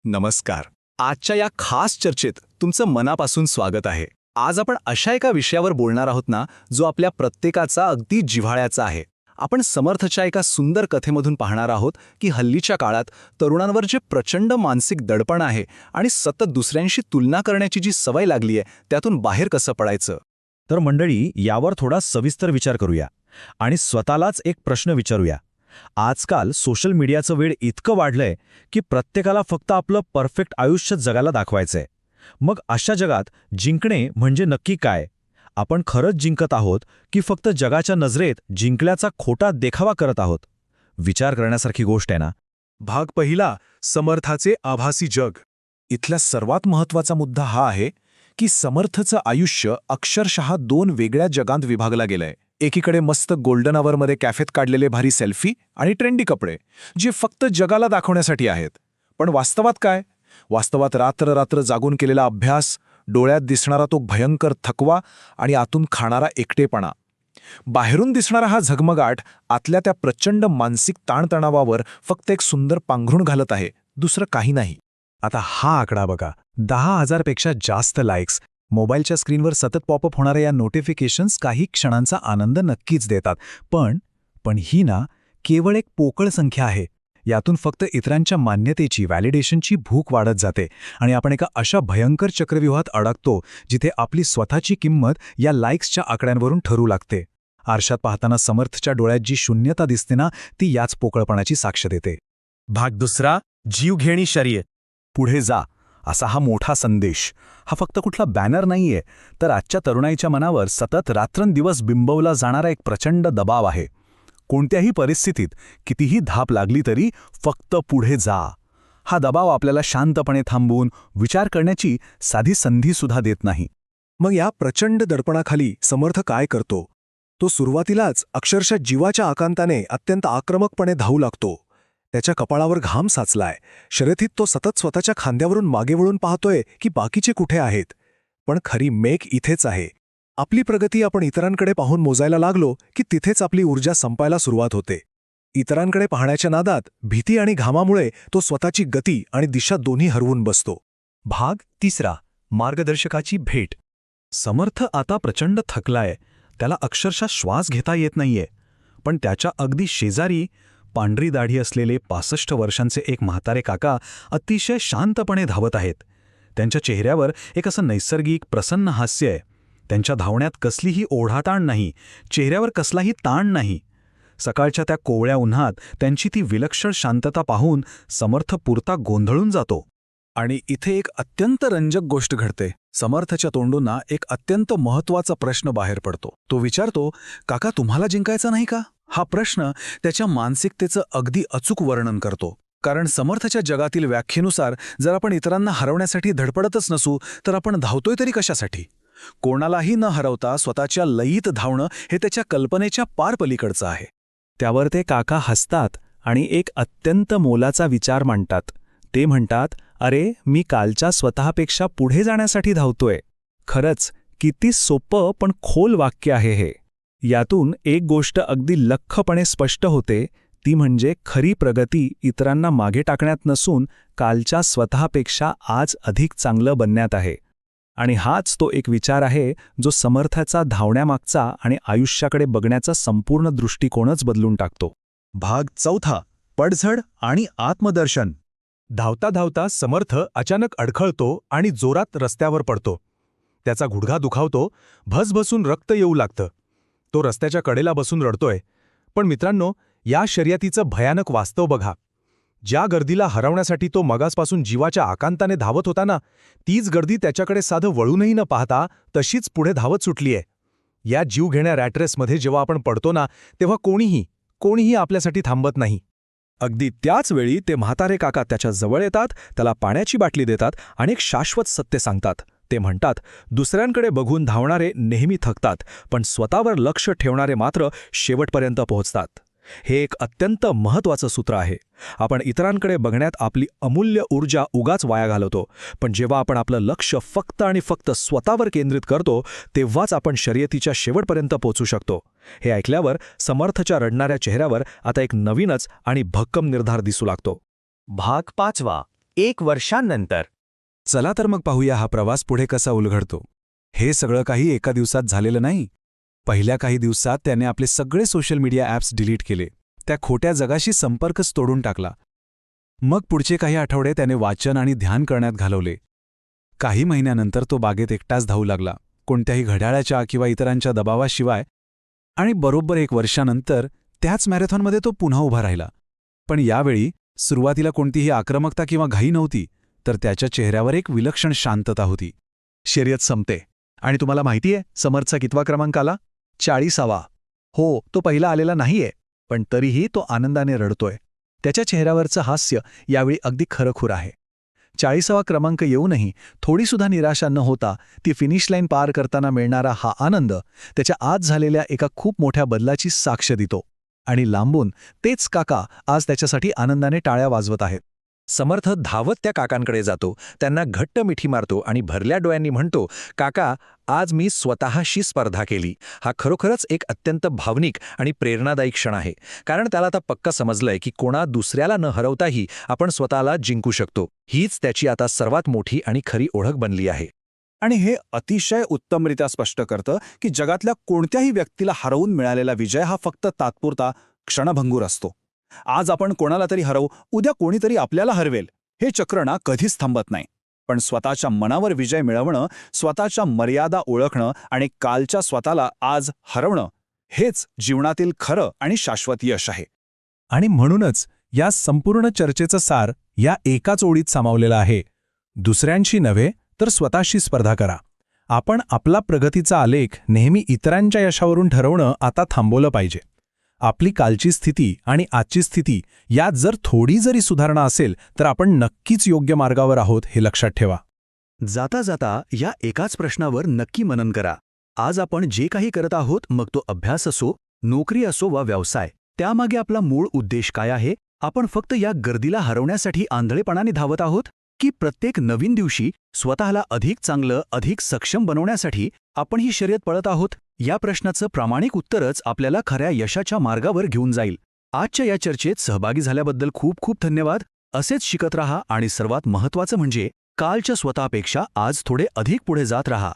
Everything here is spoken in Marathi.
नमस्कार. आजच्या या खास चर्चेत तुमचं मनापासून स्वागत आहे. आज आपण अशा एका विषयावर बोलणार आहोत ना, जो आपल्या प्रत्येकाचा अगदी जिव्हाळ्याचा आहे. आपण समर्थच्या एका सुंदर कथेमधून पाहणार आहोत की हल्लीच्या काळात तरुणांवर जे प्रचंड मानसिक दडपण आहे आणि सतत दुसऱ्यांशी तुलना करण्याची जी सवय लागली आहे, त्यातून बाहेर कसं पडायचं. तर मंडळी, यावर थोडा सविस्तर विचार करूया आणि स्वतःलाच एक प्रश्न विचारूया. आजकाल सोशल मीडियाचं वेळ इतकं वाढलंय की प्रत्येकाला फक्त आपलं परफेक्ट आयुष्य जगाला दाखवायचंय. मग अशा जगात जिंकणे म्हणजे नक्की काय? आपण खरंच जिंकत आहोत की फक्त जगाच्या नजरेत जिंकल्याचा खोटा देखावा करत आहोत? विचार करण्यासारखी गोष्ट आहे ना. भाग पहिला, समर्थाचे आभासी जग. इथला सर्वात महत्त्वाचा मुद्दा हा आहे की समर्थचं आयुष्य अक्षरशः दोन वेगळ्या जगांत विभागला गेलंय. एकीकडे मस्त गोल्डन आवरमध्ये कॅफेत काढलेले भारी सेल्फी आणि ट्रेंडी कपडे, जे फक्त जगाला दाखवण्यासाठी आहेत. पण वास्तवात काय? वास्तवात रात्र रात्र जागून केलेला अभ्यास, डोळ्यात दिसणारा तो भयंकर थकवा आणि आतून खाणारा एकटेपणा. बाहेरून दिसणारा हा झगमगाट आतल्या त्या प्रचंड मानसिक ताणतणावावर फक्त एक सुंदर पांघरूण घालत आहे, दुसरं काही नाही. आता हा आकडा बघा, 10,000 पेक्षा जास्त लाईक्स. मोबाईलच्या स्क्रीनवर सतत पॉपअप होणाऱ्या या नोटिफिकेशन्स काही क्षणांचा आनंद नक्कीच देतात, पण ही ना केवळ एक पोकळ संख्या आहे. यातून फक्त इतरांच्या मान्यतेची, व्हॅलिडेशनची भूक वाढत जाते आणि आपण एका अशा भयंकर चक्रव्यूहात अडकतो जिथे आपली स्वतःची किंमत या लाईक्सच्या आकड्यांवरून ठरू लागते. आरशात पाहताना समर्थच्या डोळ्यात जी शून्यता दिसते ना, ती याच पोकळपणाची साक्ष देते. भाग दुसरा, जीवघेणी शर्यत. पुढे जा असा हा मोठा संदेश. हा फक्त कुठला बॅनर नाहीये, तर आजच्या तरुणाईच्या मनावर सतत रात्रंदिवस बिंबवला जाणारा एक प्रचंड दबाव आहे. कोणत्याही परिस्थितीत कितीही धाप लागली तरी फक्त पुढे जा. हा दबाव आपल्याला शांतपणे थांबवून विचार करण्याची साधी संधीसुद्धा देत नाही. मग या प्रचंड दडपणाखाली समर्थ काय करतो? तो सुरुवातीलाच अक्षरशः जीवाच्या आकांताने अत्यंत आक्रमकपणे धावू लागतो. त्याच्या कपाळावर घाम साचलाय. शर्यतीत तो सतत स्वतःच्या खांद्यावरून मागे वळून पाहतोय की बाकीचे कुठे आहेत. पण खरी मेक इथेच आहे. आपली प्रगती आपण इतरांकडे पाहून मोजायला लागलो की तिथेच आपली ऊर्जा संपायला सुरुवात होते. इतरांकडे पाहण्याच्या नादात भीती आणि घामामुळे तो स्वतःची गती आणि दिशा दोन्ही हरवून बसतो. भाग तिसरा, मार्गदर्शकाची भेट. समर्थ आता प्रचंड थकलाय. त्याला अक्षरशः श्वास घेता येत नाहीये. पण त्याच्या अगदी शेजारी पांढरी दाढी असलेले 65 वर्षांचे एक म्हातारे काका अतिशय शांतपणे धावत आहेत. त्यांच्या चेहऱ्यावर एक असं नैसर्गिक प्रसन्न हास्य आहे. त्यांच्या धावण्यात कसलीही ओढाताण नाही, चेहऱ्यावर कसलाही ताण नाही. सकाळच्या त्या कोवळ्या उन्हात त्यांची ती विलक्षण शांतता पाहून समर्थ पुरता गोंधळून जातो. आणि इथे एक अत्यंत रंजक गोष्ट घडते. समर्थच्या तोंडून एक अत्यंत महत्त्वाचा प्रश्न बाहेर पडतो. तो विचारतो, काका, तुम्हाला जिंकायचं नाही का? हा प्रश्न त्याच्या मानसिकतेचं अगदी अचूक वर्णन करतो. कारण समर्थच्या जगातील व्याख्येनुसार जर आपण इतरांना हरवण्यासाठी धडपडतच नसू, तर आपण धावतोय तरी कशासाठी? कोणालाही न हरवता स्वतःच्या लयीत धावणं हे त्याच्या कल्पनेच्या पार पलीकडचं आहे. त्यावर ते काका हसतात आणि एक अत्यंत मोलाचा विचार मांडतात. ते म्हणतात, अरे, मी कालच्या स्वतःपेक्षा पुढे जाण्यासाठी धावतोय. खरंच किती सोपं पण खोल वाक्य आहे हे. यातून एक गोष्ट अगदी लख्खपणे स्पष्ट होते, ती म्हणजे खरी प्रगती इतरांना मागे टाकण्यात नसून कालच्या स्वतःपेक्षा आज अधिक चांगलं बनण्यात आहे. आणि हाच तो एक विचार आहे जो समर्थाचा धावण्यामागचा आणि आयुष्याकडे बघण्याचा संपूर्ण दृष्टिकोनच बदलून टाकतो. भाग चौथा, पडझड आणि आत्मदर्शन. धावता धावता समर्थ अचानक अडखळतो आणि जोरात रस्त्यावर पडतो. त्याचा गुडघा दुखावतो, भसभसून रक्त येऊ लागतं. तो रस्त्याच्या कडेला बसून रडतोय. पण मित्रांनो, या शर्यतीचं भयानक वास्तव बघा. ज्या गर्दीला हरवण्यासाठी तो मगासपासून जीवाच्या आकांताने धावत होता ना, तीच गर्दी त्याच्याकडे साधं वळूनही न पाहता तशीच पुढे धावत सुटलीये. या जीवघेण्या रॅटरेसमध्ये जेव्हा आपण पडतो ना, तेव्हा कोणीही आपल्यासाठी थांबत नाही. अगदी त्याच वेळी ते म्हातारे काका त्याच्या जवळ येतात, त्याला पाण्याची बाटली देतात आणि एक शाश्वत सत्य सांगतात. ते म्हणतात, दुसऱ्यांकडे बघून धावणारे नेहमी थकतात, पण स्वतःवर लक्ष ठेवणारे मात्र शेवटपर्यंत पोहोचतात. हे एक अत्यंत महत्त्वाचं सूत्र आहे. आपण इतरांकडे बघण्यात आपली अमूल्य ऊर्जा उगाच वाया घालवतो, पण जेव्हा आपण आपलं लक्ष फक्त आणि फक्त स्वतःवर केंद्रित करतो, तेव्हाच आपण शर्यतीच्या शेवटपर्यंत पोहोचू शकतो. हे ऐकल्यावर समर्थच्या रडणाऱ्या चेहऱ्यावर आता एक नवीनच आणि भक्कम निर्धार दिसू लागतो. भाग 5, 1 वर्षांनंतर. चला तर मग पाहूया हा प्रवास पुढे कसा उलगडतो. हे सगळं काही एका दिवसात झालेलं नाही. पहिल्या काही दिवसात त्याने आपले सगळे सोशल मीडिया ॲप्स डिलीट केले. त्या खोट्या जगाशी संपर्कच तोडून टाकला. मग पुढचे काही आठवडे त्याने वाचन आणि ध्यान करण्यात घालवले. काही महिन्यानंतर तो बागेत एकटाच धावू लागला, कोणत्याही घड्याळाच्या किंवा इतरांच्या दबावाशिवाय. आणि बरोबर 1 वर्षानंतर त्याच मॅरेथॉनमध्ये तो पुन्हा उभा राहिला. पण यावेळी सुरुवातीला कोणतीही आक्रमकता किंवा घाई नव्हती, तर त्याच्या चेहऱ्यावर एक विलक्षण शांतता होती. शर्यत संपते आणि तुम्हाला माहितीये समर्थचा कितवा क्रमांक आला? 40वा. हो, तो पहिला आलेला नाहीये, पण तरीही तो आनंदाने रडतोय. त्याच्या चेहऱ्यावरचं हास्य यावेळी अगदी खरंखुर आहे. 40वा क्रमांक येऊनही थोडीसुद्धा निराशा न होता ती फिनिश लाईन पार करताना मिळणारा हा आनंद त्याच्या आत झालेल्या एका खूप मोठ्या बदलाची साक्ष देतो. आणि लांबून तेच काका आज त्याच्यासाठी आनंदाने टाळ्या वाजवत आहेत. समर्थ धावत त्या काकांकडे जातो, त्यांना घट्ट मिठी मारतो आणि भरल्या डोळ्यांनी म्हणतो, काका, आज मी स्वतःशी स्पर्धा केली. हा खरोखरच एक अत्यंत भावनिक आणि प्रेरणादायी क्षण आहे, कारण त्याला आता पक्का समजलंय की कोणा दुसऱ्याला न हरवताही आपण स्वतःला जिंकू शकतो. हीच त्याची आता सर्वात मोठी आणि खरी ओळख बनली आहे. आणि हे अतिशय उत्तमरित्या स्पष्ट करतं की जगातल्या कोणत्याही व्यक्तीला हरवून मिळालेला विजय हा फक्त तात्पुरता, क्षणभंगूर असतो. आज आपण कोणाला तरी हरवू, उद्या कोणीतरी आपल्याला हरवेल. हे चक्र ना कधीच थांबत नाही. पण स्वतःच्या मनावर विजय मिळवणं, स्वतःच्या मर्यादा ओळखणं आणि कालच्या स्वतःला आज हरवणं, हेच जीवनातील खरं आणि शाश्वत यश आहे. आणि म्हणूनच या संपूर्ण चर्चेचं सार या एकाच ओळीत सामावलेलं आहे. दुसऱ्यांशी नव्हे तर स्वतःशी स्पर्धा करा. आपण आपला प्रगतीचा आलेख नेहमी इतरांच्या यशावरून ठरवणं आता थांबवलं पाहिजे. आपली कालची स्थिती आणि आजची स्थिती यात जर थोडी जरी सुधारणा असेल तर आपण नक्कीच योग्य मार्गावर आहोत हे लक्षात ठेवा. जाता जाता या एकाच प्रश्नावर नक्की मनन करा. आज आपण जे काही करत आहोत, मग तो अभ्यास असो, नोकरी असो वा व्यवसाय, त्यामागे आपला मूळ उद्देश काय आहे? आपण फक्त या गर्दीला हरवण्यासाठी आंधळेपणाने धावत आहोत, की प्रत्येक नवीन दिवशी स्वतःला अधिक चांगलं, अधिक सक्षम बनवण्यासाठी आपण ही शर्यत पळत आहोत? या प्रश्नाचं प्रामाणिक उत्तरच आपल्याला खऱ्या यशाच्या मार्गावर घेऊन जाईल. आजच्या या चर्चेत सहभागी झाल्याबद्दल खूप खूप धन्यवाद. असेच शिकत रहा आणि सर्वात महत्त्वाचं म्हणजे कालच्या स्वतःपेक्षा आज थोडे अधिक पुढे जात रहा.